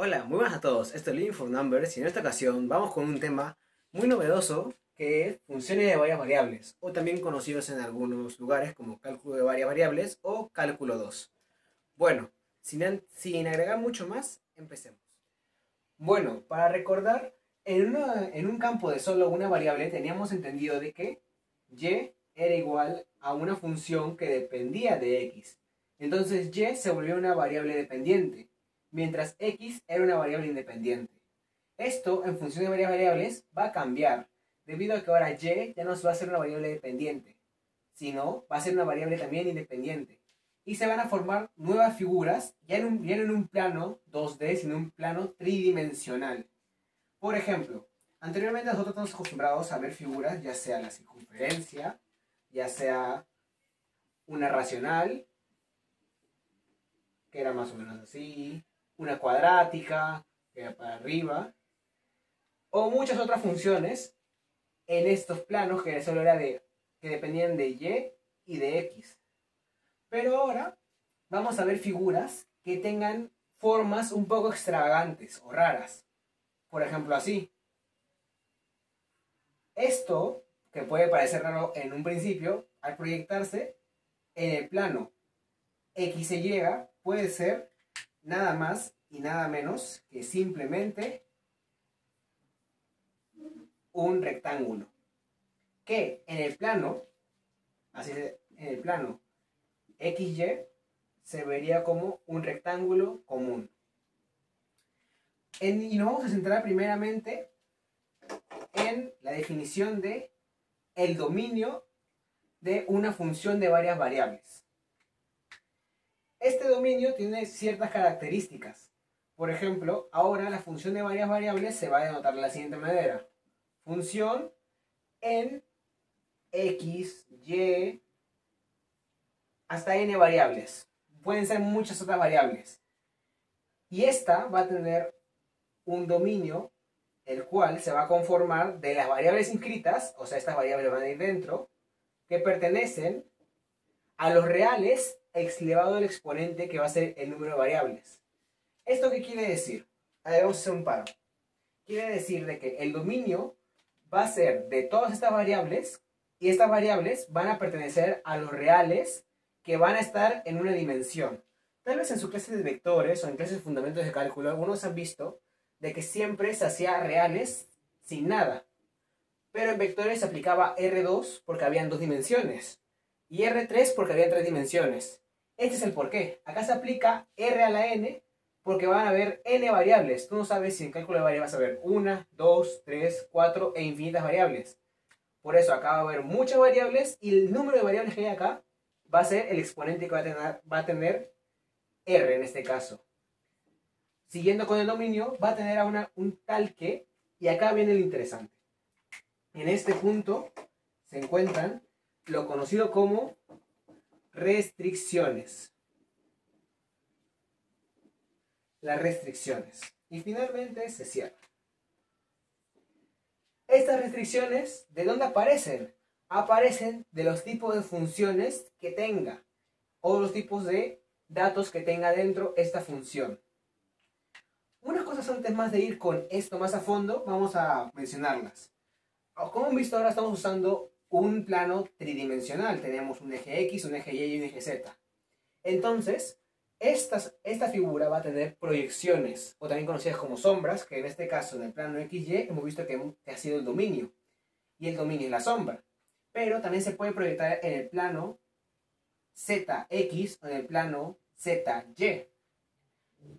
Hola, muy buenas a todos. Esto es Living for Numbers y en esta ocasión vamos con un tema muy novedoso que es funciones de varias variables, o también conocidos en algunos lugares como cálculo de varias variables o cálculo 2. Bueno, sin agregar mucho más, empecemos. Bueno, para recordar, en un campo de solo una variable teníamos entendido de que y era igual a una función que dependía de x. Entonces y se volvió una variable dependiente, mientras x era una variable independiente. Esto, en función de varias variables, va a cambiar, debido a que ahora y ya no va a ser una variable dependiente, sino va a ser una variable también independiente. Y se van a formar nuevas figuras, ya no en un plano 2D, sino en un plano tridimensional. Por ejemplo, anteriormente nosotros estamos acostumbrados a ver figuras, ya sea la circunferencia, ya sea una racional, que era más o menos así, una cuadrática, que era para arriba, o muchas otras funciones en estos planos que solo era que dependían de y y de x. Pero ahora vamos a ver figuras que tengan formas un poco extravagantes o raras. Por ejemplo, así. Esto, que puede parecer raro en un principio, al proyectarse en el plano x y puede ser nada más y nada menos que simplemente un rectángulo. Que en el plano, en el plano XY se vería como un rectángulo común. Y nos vamos a centrar primeramente en la definición de el dominio de una función de varias variables. Este dominio tiene ciertas características. Por ejemplo, ahora la función de varias variables se va a denotar de la siguiente manera. Función en x, y, hasta n variables. Pueden ser muchas otras variables. Y esta va a tener un dominio el cual se va a conformar de las variables inscritas, o sea, estas variables van a ir dentro, que pertenecen a los reales elevado al exponente que va a ser el número de variables. ¿Esto qué quiere decir? A ver, vamos a hacer un paro. Quiere decir de que el dominio va a ser de todas estas variables y estas variables van a pertenecer a los reales que van a estar en una dimensión. Tal vez en su clase de vectores o en clases de fundamentos de cálculo algunos han visto de que siempre se hacía reales sin nada. Pero en vectores se aplicaba R2 porque habían dos dimensiones y R3 porque había tres dimensiones. Este es el porqué. Acá se aplica R a la n porque van a haber n variables. Tú no sabes si en cálculo de variables vas a ver 1, 2, 3, 4 e infinitas variables. Por eso acá va a haber muchas variables y el número de variables que hay acá va a ser el exponente que va a tener R en este caso. Siguiendo con el dominio, va a tener a un tal que, y acá viene lo interesante. En este punto se encuentran lo conocido como restricciones. Las restricciones. Y finalmente se cierra. Estas restricciones, ¿de dónde aparecen? Aparecen de los tipos de funciones que tenga o los tipos de datos que tenga dentro esta función. Unas cosas antes más de ir con esto más a fondo, vamos a mencionarlas. Como han visto ahora estamos usando un plano tridimensional. Tenemos un eje X, un eje Y y un eje Z. Entonces, esta figura va a tener proyecciones, o también conocidas como sombras, que en este caso en el plano XY hemos visto que ha sido el dominio. Y el dominio es la sombra. Pero también se puede proyectar en el plano ZX o en el plano ZY.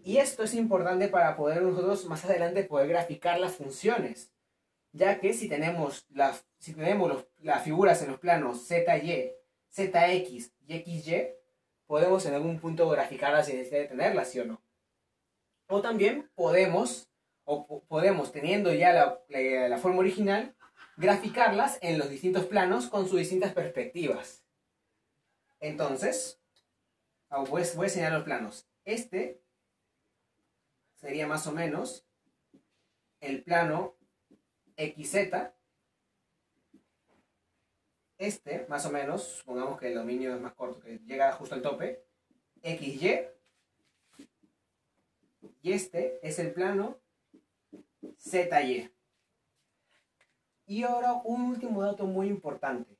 Y esto es importante para poder nosotros más adelante poder graficar las funciones. Ya que si tenemos las figuras en los planos ZY, ZX y XY, podemos en algún punto graficarlas sin necesidad de tenerlas, ¿sí o no? O también podemos teniendo ya la forma original, graficarlas en los distintos planos con sus distintas perspectivas. Entonces, voy a señalar los planos. Este sería más o menos el plano XZ. Este, más o menos, supongamos que el dominio es más corto, que llega justo al tope. XY. y este es el plano ZY. Y ahora un último dato muy importante.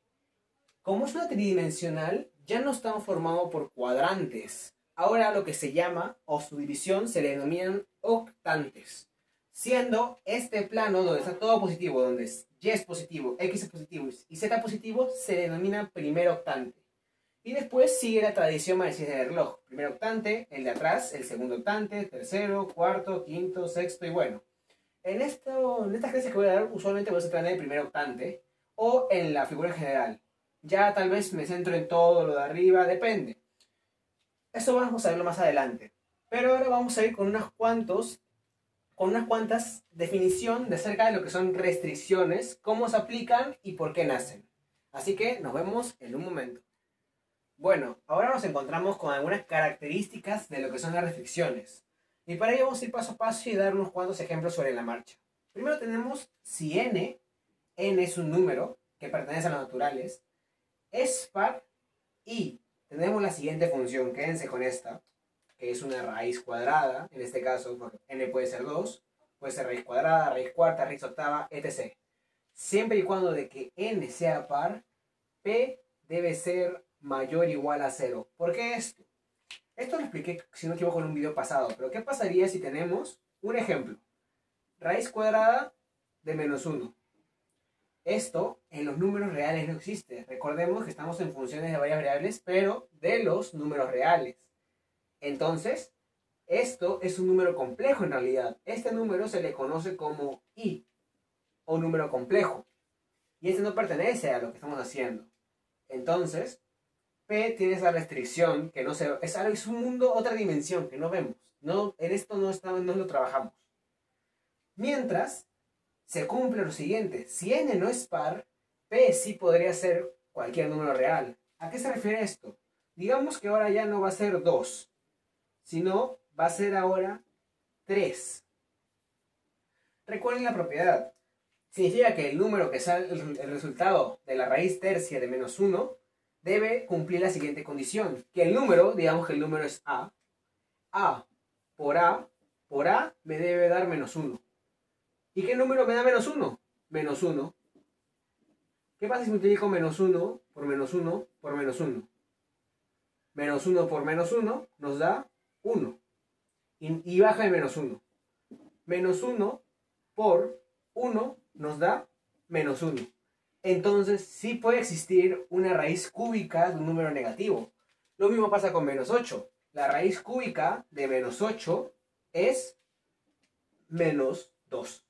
Como es una tridimensional, ya no estamos formados por cuadrantes. Ahora lo que se llama, o su división, se le denominan octantes. Siendo este plano donde está todo positivo, donde Y es positivo, X es positivo y Z positivo, se denomina primer octante. Y después sigue la tradición maestra del reloj. Primer octante, el de atrás, el segundo octante, tercero, cuarto, quinto, sexto y bueno. En estas clases que voy a dar, usualmente voy a centrar en el primer octante o en la figura en general. Ya tal vez me centro en todo lo de arriba, depende. Eso vamos a verlo más adelante. Pero ahora vamos a ir con unas cuantas definiciones de acerca de lo que son restricciones, cómo se aplican y por qué nacen. Así que nos vemos en un momento. Bueno, ahora nos encontramos con algunas características de lo que son las restricciones. Y para ello vamos a ir paso a paso y dar unos cuantos ejemplos sobre la marcha. Primero tenemos si n es un número que pertenece a los naturales, es par y tenemos la siguiente función, quédense con esta, que es una raíz cuadrada, en este caso n puede ser 2, puede ser raíz cuadrada, raíz cuarta, raíz octava, etc. Siempre y cuando de que n sea par, p debe ser mayor o igual a 0. ¿Por qué esto? Esto lo expliqué, si no me equivoco, en un video pasado, pero ¿qué pasaría si tenemos un ejemplo? Raíz cuadrada de menos 1. Esto en los números reales no existe. Recordemos que estamos en funciones de varias variables, pero de los números reales. Entonces, esto es un número complejo en realidad. Este número se le conoce como i, o número complejo. Y este no pertenece a lo que estamos haciendo. Entonces, P tiene esa restricción que no se... Es un mundo, otra dimensión que no vemos. No, en esto no lo trabajamos. Mientras, se cumple lo siguiente. Si n no es par, P sí podría ser cualquier número real. ¿A qué se refiere esto? Digamos que ahora ya no va a ser 2, sino va a ser ahora 3. Recuerden la propiedad. Significa que el número que sale, el resultado de la raíz tercia de menos 1, debe cumplir la siguiente condición. Que el número, digamos que el número es A. A por A me debe dar menos 1. ¿Y qué número me da menos 1? Menos 1. ¿Qué pasa si multiplico menos 1 por menos 1 por menos 1? Menos 1 por menos 1 nos da 1. Y baja de menos 1. Menos 1 por 1 nos da menos 1. Entonces sí puede existir una raíz cúbica de un número negativo. Lo mismo pasa con menos 8. La raíz cúbica de menos 8 es menos 2.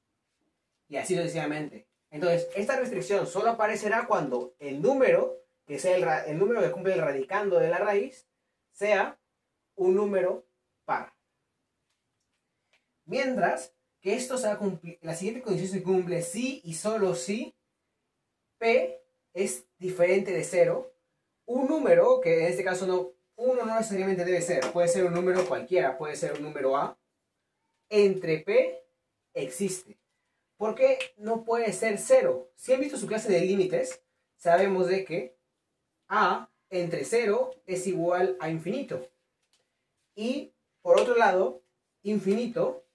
Y así sucesivamente. Entonces, esta restricción solo aparecerá cuando el número, que sea el número que cumple el radicando de la raíz, sea un número par. Mientras que esto se va a cumplir, la siguiente condición se cumple si y solo si P es diferente de 0. Un número, que en este caso uno no necesariamente debe ser, puede ser un número cualquiera, puede ser un número A, entre P existe. ¿Por qué no puede ser 0? Si han visto su clase de límites, sabemos de que A entre 0 es igual a infinito. Y, por otro lado, infinito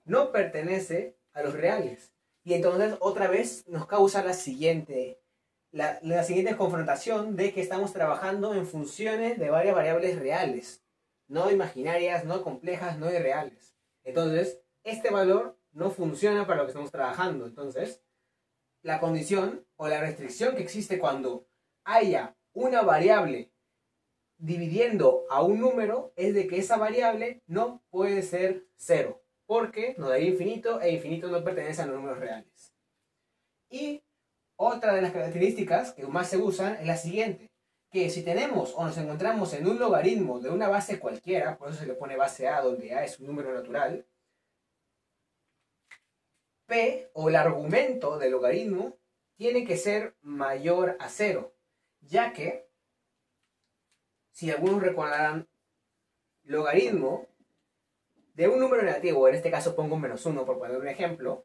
no pertenece a los reales. Y entonces, otra vez, nos causa la siguiente confrontación de que estamos trabajando en funciones de varias variables reales. No imaginarias, no complejas, no irreales. Entonces, este valor no funciona para lo que estamos trabajando. Entonces, la condición o la restricción que existe cuando haya una variable dividiendo a un número es de que esa variable no puede ser 0, porque nos daría infinito e infinito no pertenece a los números reales. Y otra de las características que más se usan es la siguiente, que si tenemos o nos encontramos en un logaritmo de una base cualquiera, por eso se le pone base A donde A es un número natural, P, o el argumento del logaritmo, tiene que ser mayor a 0, ya que, si algunos recordarán, logaritmo de un número negativo, en este caso pongo menos 1 por poner un ejemplo,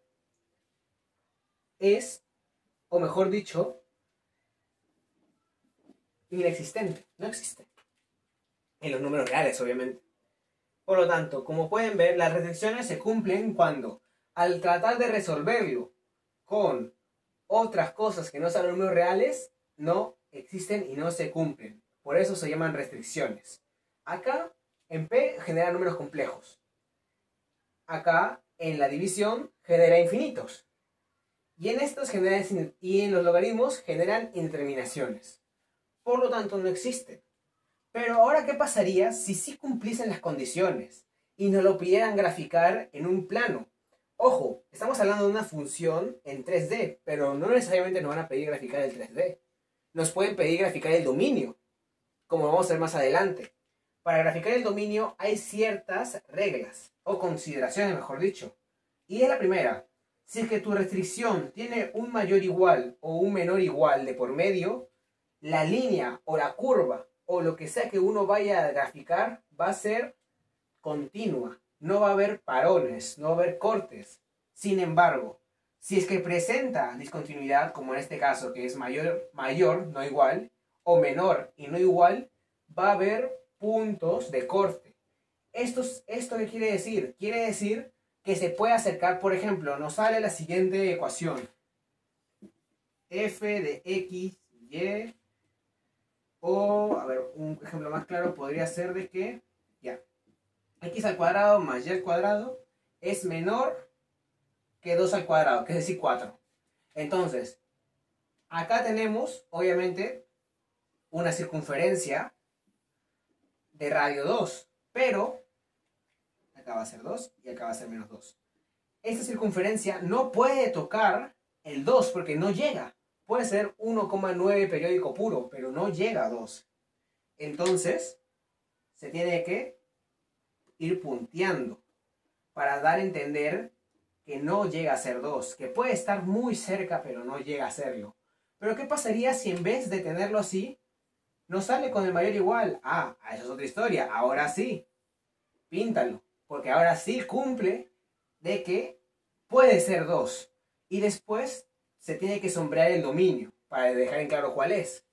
es, o mejor dicho, inexistente, no existe. En los números reales, obviamente. Por lo tanto, como pueden ver, las restricciones se cumplen cuando, al tratar de resolverlo con otras cosas que no sean números reales, no existen y no se cumplen. Por eso se llaman restricciones. Acá, en P, genera números complejos. Acá, en la división, genera infinitos. Y en los logaritmos generan indeterminaciones. Por lo tanto, no existen. Pero ahora, ¿qué pasaría si sí cumpliesen las condiciones y nos lo pidieran graficar en un plano? Ojo, estamos hablando de una función en 3D, pero no necesariamente nos van a pedir graficar el 3D. Nos pueden pedir graficar el dominio, como vamos a ver más adelante. Para graficar el dominio hay ciertas reglas, o consideraciones, mejor dicho. Y es la primera. Si es que tu restricción tiene un mayor igual o un menor igual de por medio, la línea o la curva o lo que sea que uno vaya a graficar va a ser continua. No va a haber parones, no va a haber cortes. Sin embargo, si es que presenta discontinuidad, como en este caso, que es mayor, no igual, o menor y no igual, va a haber puntos de corte. ¿Esto qué quiere decir? Quiere decir que se puede acercar, por ejemplo, nos sale la siguiente ecuación. F de x, y, o, a ver, un ejemplo más claro podría ser de que, ya, x al cuadrado más y al cuadrado es menor que 2 al cuadrado, que es decir, 4. Entonces, acá tenemos, obviamente, una circunferencia de radio 2, pero acá va a ser 2 y acá va a ser menos 2. Esta circunferencia no puede tocar el 2 porque no llega. Puede ser 1,9 periódico puro, pero no llega a 2. Entonces, se tiene que ir punteando para dar a entender que no llega a ser 2, que puede estar muy cerca, pero no llega a serlo. Pero ¿qué pasaría si en vez de tenerlo así, nos sale con el mayor igual? Ah, esa es otra historia. Ahora sí, píntalo, porque ahora sí cumple de que puede ser 2. Y después se tiene que sombrear el dominio para dejar en claro cuál es.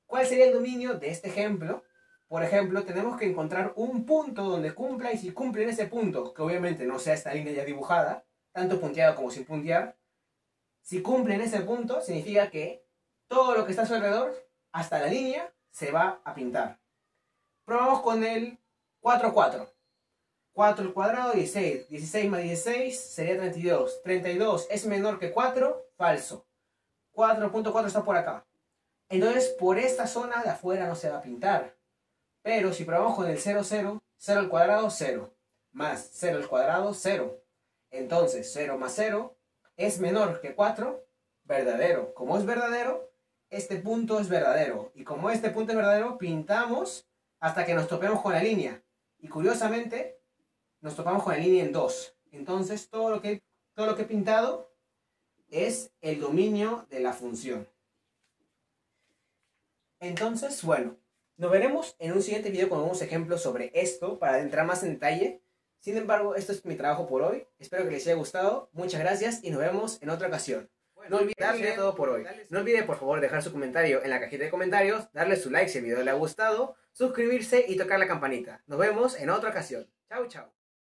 ¿Cuál sería el dominio de este ejemplo? Por ejemplo, tenemos que encontrar un punto donde cumpla, y si cumple en ese punto, que obviamente no sea esta línea ya dibujada, tanto punteado como sin puntear, si cumple en ese punto, significa que todo lo que está a su alrededor, hasta la línea, se va a pintar. Probamos con el 4, 4. 4 al cuadrado, 16. 16 más 16 sería 32. 32 es menor que 4, falso. 4.4 está por acá. Entonces, por esta zona de afuera no se va a pintar. Pero si probamos con el 0, 0, 0 al cuadrado, 0. Más 0 al cuadrado, 0. Entonces, 0 más 0 es menor que 4, verdadero. Como es verdadero, este punto es verdadero. Y como este punto es verdadero, pintamos hasta que nos topemos con la línea. Y curiosamente, nos topamos con la línea en 2. Entonces, todo lo que he pintado es el dominio de la función. Entonces, bueno, nos veremos en un siguiente video con unos ejemplos sobre esto para entrar más en detalle. Sin embargo, esto es mi trabajo por hoy. Espero que les haya gustado. Muchas gracias y nos vemos en otra ocasión. No olviden darle todo por hoy. No olviden, por favor, dejar su comentario en la cajita de comentarios, darle su like si el video le ha gustado, suscribirse y tocar la campanita. Nos vemos en otra ocasión. Chau, chau.